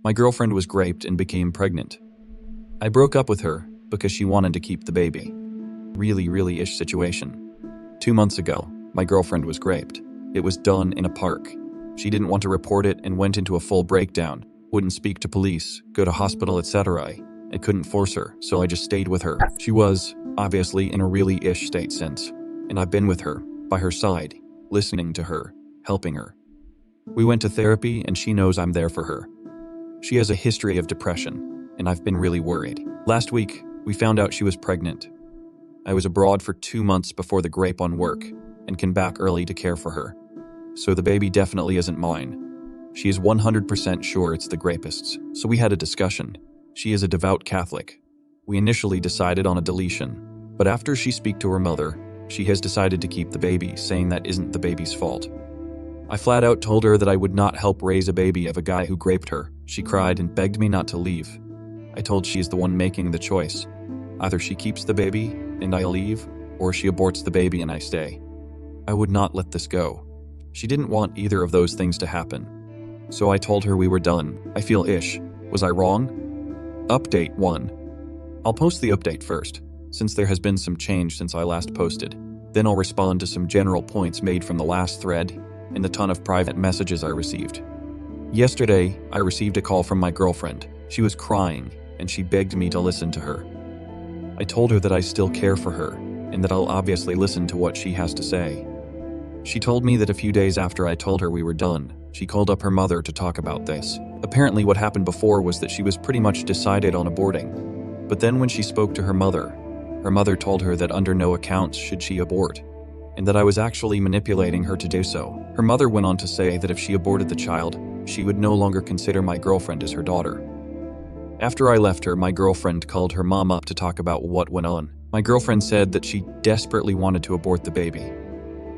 My girlfriend was raped and became pregnant. I broke up with her because she wanted to keep the baby. Really ish situation. 2 months ago, my girlfriend was raped. It was done in a park. She didn't want to report it and went into a full breakdown, wouldn't speak to police, go to hospital, etc. I couldn't force her, so I just stayed with her. She was, obviously, in a really ish state since, and I've been with her, by her side, listening to her, helping her. We went to therapy and she knows I'm there for her. She has a history of depression, and I've been really worried. Last week, we found out she was pregnant. I was abroad for 2 months before the rape on work, and came back early to care for her. So the baby definitely isn't mine. She is 100% sure it's the rapist's, so we had a discussion. She is a devout Catholic. We initially decided on a deletion, but after she spoke to her mother, she has decided to keep the baby, saying that isn't the baby's fault. I flat out told her that I would not help raise a baby of a guy who raped her. She cried and begged me not to leave. I told she is the one making the choice. Either she keeps the baby and I leave, or she aborts the baby and I stay. I would not let this go. She didn't want either of those things to happen. So I told her we were done. I feel ish. Was I wrong? Update 1. I'll post the update first, since there has been some change since I last posted. Then I'll respond to some general points made from the last thread and the ton of private messages I received. Yesterday, I received a call from my girlfriend. She was crying, and she begged me to listen to her. I told her that I still care for her, and that I'll obviously listen to what she has to say. She told me that a few days after I told her we were done, she called up her mother to talk about this. Apparently what happened before was that she was pretty much decided on aborting. But then when she spoke to her mother told her that under no accounts should she abort, and that I was actually manipulating her to do so. Her mother went on to say that if she aborted the child, she would no longer consider my girlfriend as her daughter. After I left her, my girlfriend called her mom up to talk about what went on. My girlfriend said that she desperately wanted to abort the baby.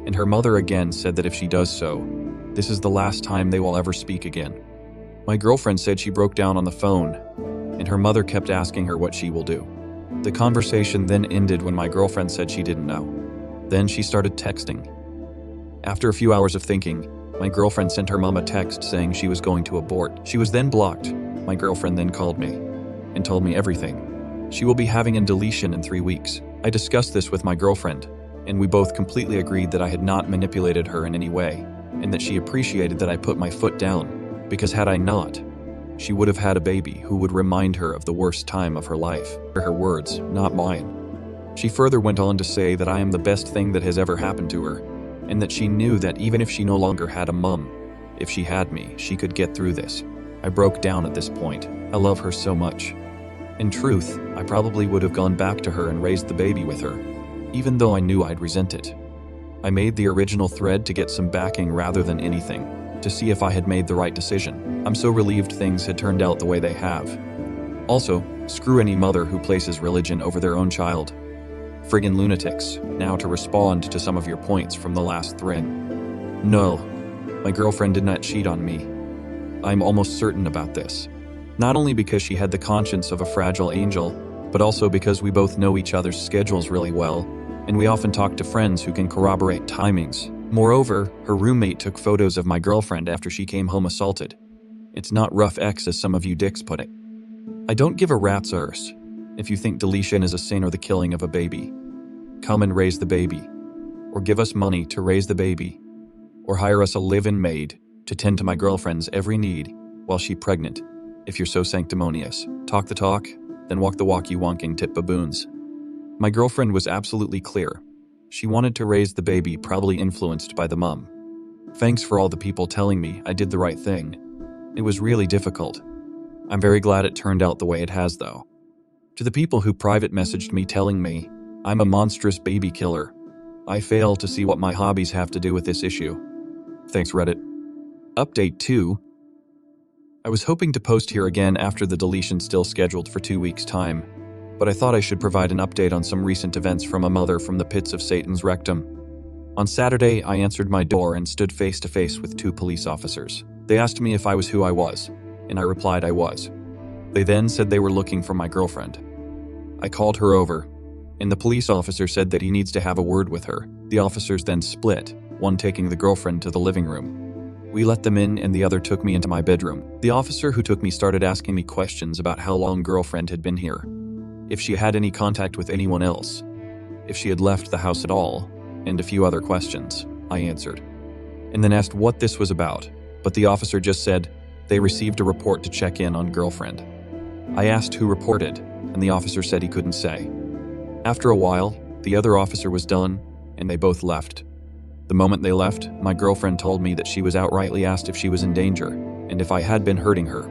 And her mother again said that if she does so, this is the last time they will ever speak again. My girlfriend said she broke down on the phone, and her mother kept asking her what she will do. The conversation then ended when my girlfriend said she didn't know. Then she started texting. After a few hours of thinking, my girlfriend sent her mom a text saying she was going to abort. She was then blocked. My girlfriend then called me and told me everything. She will be having a deletion in 3 weeks. I discussed this with my girlfriend, and we both completely agreed that I had not manipulated her in any way, and that she appreciated that I put my foot down, because had I not, she would have had a baby who would remind her of the worst time of her life. Her words, not mine. She further went on to say that I am the best thing that has ever happened to her, and that she knew that even if she no longer had a mum, if she had me, she could get through this. I broke down at this point. I love her so much. In truth, I probably would have gone back to her and raised the baby with her, even though I knew I'd resent it. I made the original thread to get some backing rather than anything, to see if I had made the right decision. I'm so relieved things had turned out the way they have. Also, screw any mother who places religion over their own child. Friggin' lunatics. Now to respond to some of your points from the last thread. No, my girlfriend did not cheat on me. I'm almost certain about this. Not only because she had the conscience of a fragile angel, but also because we both know each other's schedules really well, and we often talk to friends who can corroborate timings. Moreover, her roommate took photos of my girlfriend after she came home assaulted. It's not rough X as some of you dicks put it. I don't give a rat's arse if you think deletion is a sin or the killing of a baby. Come and raise the baby, or give us money to raise the baby, or hire us a live-in maid to tend to my girlfriend's every need while she's pregnant, if you're so sanctimonious. Talk the talk, then walk the walk, you wonking tit baboons. My girlfriend was absolutely clear. She wanted to raise the baby, probably influenced by the mum. Thanks for all the people telling me I did the right thing. It was really difficult. I'm very glad it turned out the way it has, though. To the people who private messaged me telling me I'm a monstrous baby killer, I fail to see what my hobbies have to do with this issue. Thanks, Reddit. Update 2. I was hoping to post here again after the deletion still scheduled for 2 weeks' time, but I thought I should provide an update on some recent events from a mother from the pits of Satan's rectum. On Saturday, I answered my door and stood face to face with 2 police officers. They asked me if I was who I was, and I replied I was. They then said they were looking for my girlfriend. I called her over, and the police officer said that he needs to have a word with her. The officers then split, one taking the girlfriend to the living room. We let them in and the other took me into my bedroom. The officer who took me started asking me questions about how long girlfriend had been here, if she had any contact with anyone else, if she had left the house at all, and a few other questions. I answered, and then asked what this was about, but the officer just said they received a report to check in on girlfriend. I asked who reported, and the officer said he couldn't say. After a while, the other officer was done, and they both left. The moment they left, my girlfriend told me that she was outrightly asked if she was in danger, and if I had been hurting her.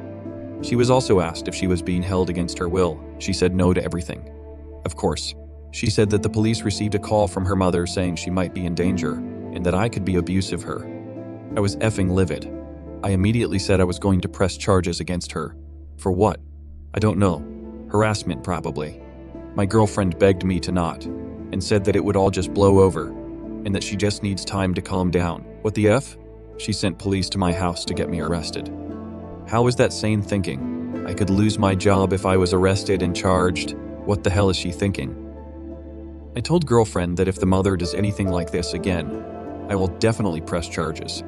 She was also asked if she was being held against her will. She said no to everything. Of course. She said that the police received a call from her mother saying she might be in danger, and that I could be abusive her. I was effing livid. I immediately said I was going to press charges against her. For what? I don't know. Harassment, probably. My girlfriend begged me to not, and said that it would all just blow over, and that she just needs time to calm down. What the F? She sent police to my house to get me arrested. How is that sane thinking? I could lose my job if I was arrested and charged. What the hell is she thinking? I told girlfriend that if the mother does anything like this again, I will definitely press charges.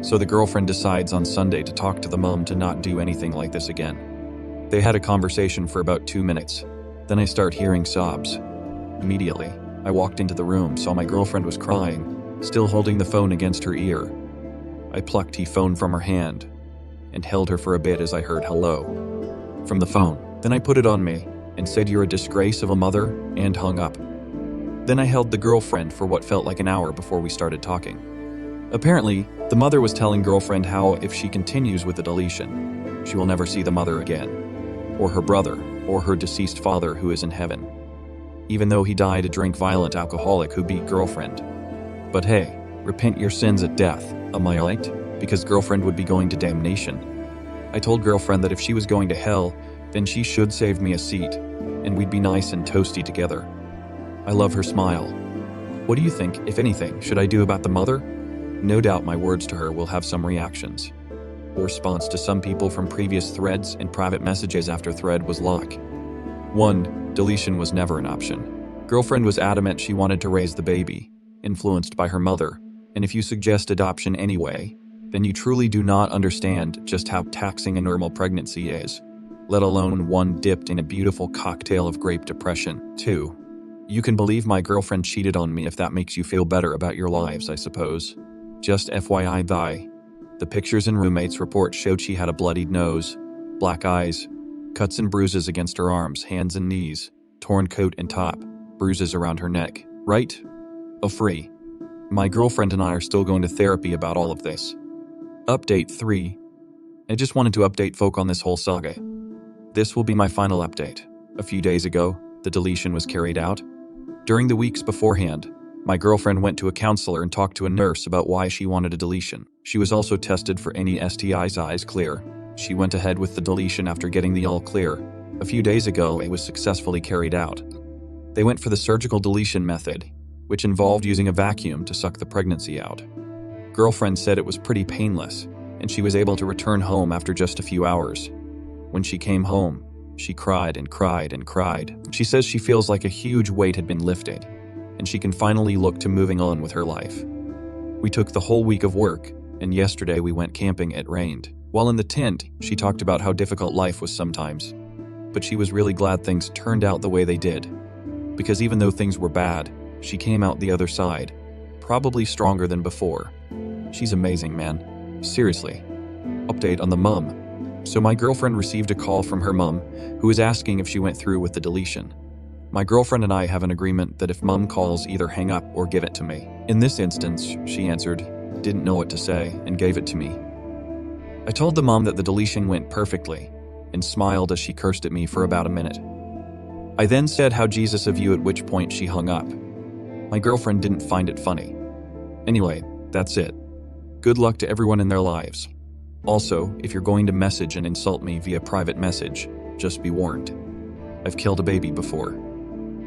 So the girlfriend decides on Sunday to talk to the mom to not do anything like this again. They had a conversation for about 2 minutes. Then I start hearing sobs. Immediately, I walked into the room, saw my girlfriend was crying, still holding the phone against her ear. I plucked the phone from her hand and held her for a bit as I heard hello from the phone. Then I put it on me and said, "You're a disgrace of a mother," and hung up. Then I held the girlfriend for what felt like an hour before we started talking. Apparently, the mother was telling girlfriend how if she continues with the deletion, she will never see the mother again, or her brother, or her deceased father who is in heaven, even though he died a drink-violent alcoholic who beat girlfriend. But hey, repent your sins at death, am I right? Because girlfriend would be going to damnation. I told girlfriend that if she was going to hell, then she should save me a seat, and we'd be nice and toasty together. I love her smile. What do you think, if anything, should I do about the mother? No doubt my words to her will have some reactions. The response to some people from previous threads and private messages after thread was like, 1. Deletion was never an option. Girlfriend was adamant she wanted to raise the baby, influenced by her mother, and if you suggest adoption anyway, then you truly do not understand just how taxing a normal pregnancy is, let alone one dipped in a beautiful cocktail of grape depression. 2. You can believe my girlfriend cheated on me if that makes you feel better about your lives, I suppose. Just FYI the pictures and roommates' report showed she had a bloodied nose, black eyes, cuts and bruises against her arms, hands and knees, torn coat and top, bruises around her neck. Right? Oh, free. My girlfriend and I are still going to therapy about all of this. Update 3. I just wanted to update folk on this whole saga. This will be my final update. A few days ago, the deletion was carried out. During the weeks beforehand, my girlfriend went to a counselor and talked to a nurse about why she wanted a deletion. She was also tested for any STIs. Eyes clear. She went ahead with the deletion after getting the all clear. A few days ago, it was successfully carried out. They went for the surgical deletion method, which involved using a vacuum to suck the pregnancy out. Girlfriend said it was pretty painless, and she was able to return home after just a few hours. When she came home, she cried and cried and cried. She says she feels like a huge weight had been lifted, and she can finally look to moving on with her life. We took the whole week of work, and yesterday we went camping. It rained. While in the tent, she talked about how difficult life was sometimes, but she was really glad things turned out the way they did, because even though things were bad, she came out the other side, probably stronger than before. She's amazing, man. Seriously. Update on the mum. So my girlfriend received a call from her mum, who was asking if she went through with the deletion. My girlfriend and I have an agreement that if mum calls, either hang up or give it to me. In this instance, she answered, didn't know what to say, and gave it to me. I told the mom that the deletion went perfectly, and smiled as she cursed at me for about a minute. I then said how Jesus of you, at which point she hung up. My girlfriend didn't find it funny. Anyway, that's it. Good luck to everyone in their lives. Also, if you're going to message and insult me via private message, just be warned. I've killed a baby before.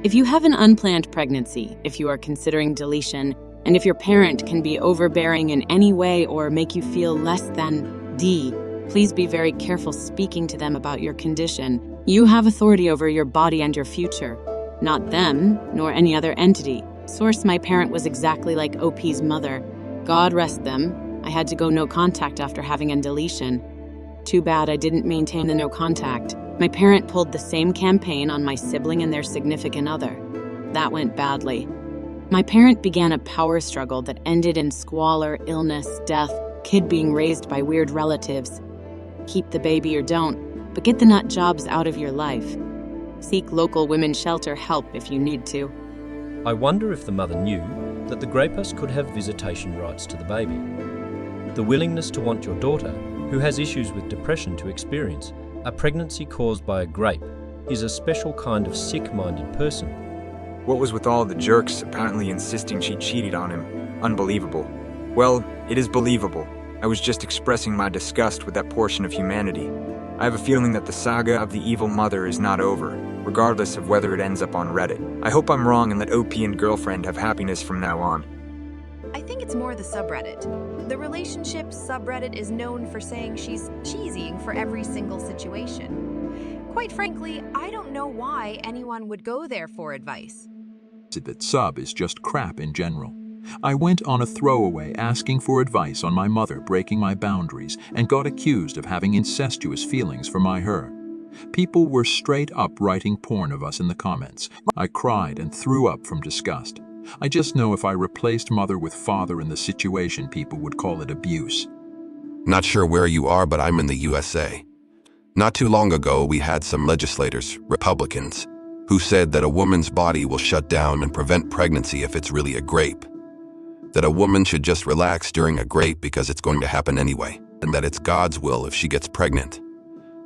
If you have an unplanned pregnancy, if you are considering deletion, and if your parent can be overbearing in any way or make you feel less than D, please be very careful speaking to them about your condition. You have authority over your body and your future, not them, nor any other entity. Source: my parent was exactly like OP's mother. God rest them. I had to go no contact after having a deletion. Too bad I didn't maintain the no contact. My parent pulled the same campaign on my sibling and their significant other. That went badly. My parent began a power struggle that ended in squalor, illness, death, kid being raised by weird relatives. Keep the baby or don't, but get the nut jobs out of your life. Seek local women's shelter help if you need to. I wonder if the mother knew that the rapist could have visitation rights to the baby. The willingness to want your daughter, who has issues with depression, to experience a pregnancy caused by a grape is a special kind of sick-minded person. What was with all the jerks apparently insisting she cheated on him? Unbelievable. Well, it is believable. I was just expressing my disgust with that portion of humanity. I have a feeling that the saga of the evil mother is not over, regardless of whether it ends up on Reddit. I hope I'm wrong and that OP and girlfriend have happiness from now on. I think it's more the subreddit. The relationships subreddit is known for saying she's cheesying for every single situation. Quite frankly, I don't know why anyone would go there for advice. That sub is just crap in general. I went on a throwaway asking for advice on my mother breaking my boundaries and got accused of having incestuous feelings for her. People were straight up writing porn of us in the comments. I cried and threw up from disgust. I just know if I replaced mother with father in the situation, people would call it abuse. Not sure where you are, but I'm in the USA. Not too long ago, we had some legislators, Republicans, who said that a woman's body will shut down and prevent pregnancy if it's really a grape. That a woman should just relax during a grape because it's going to happen anyway, and that it's God's will if she gets pregnant.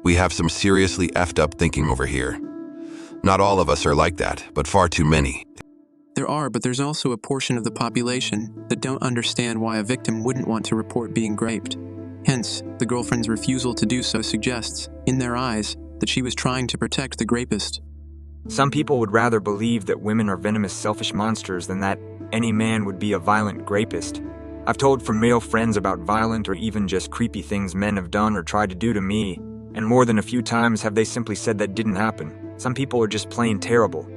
We have some seriously effed up thinking over here. Not all of us are like that, but far too many. There are, but there's also a portion of the population that don't understand why a victim wouldn't want to report being raped. Hence, the girlfriend's refusal to do so suggests, in their eyes, that she was trying to protect the rapist. Some people would rather believe that women are venomous, selfish monsters than that any man would be a violent rapist. I've told from male friends about violent or even just creepy things men have done or tried to do to me, and more than a few times have they simply said that didn't happen. Some people are just plain terrible.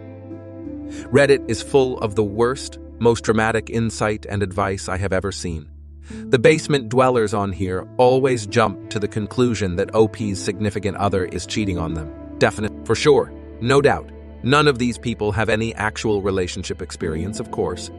Reddit is full of the worst, most dramatic insight and advice I have ever seen. The basement dwellers on here always jump to the conclusion that OP's significant other is cheating on them. Definite, for sure, no doubt. None of these people have any actual relationship experience, of course.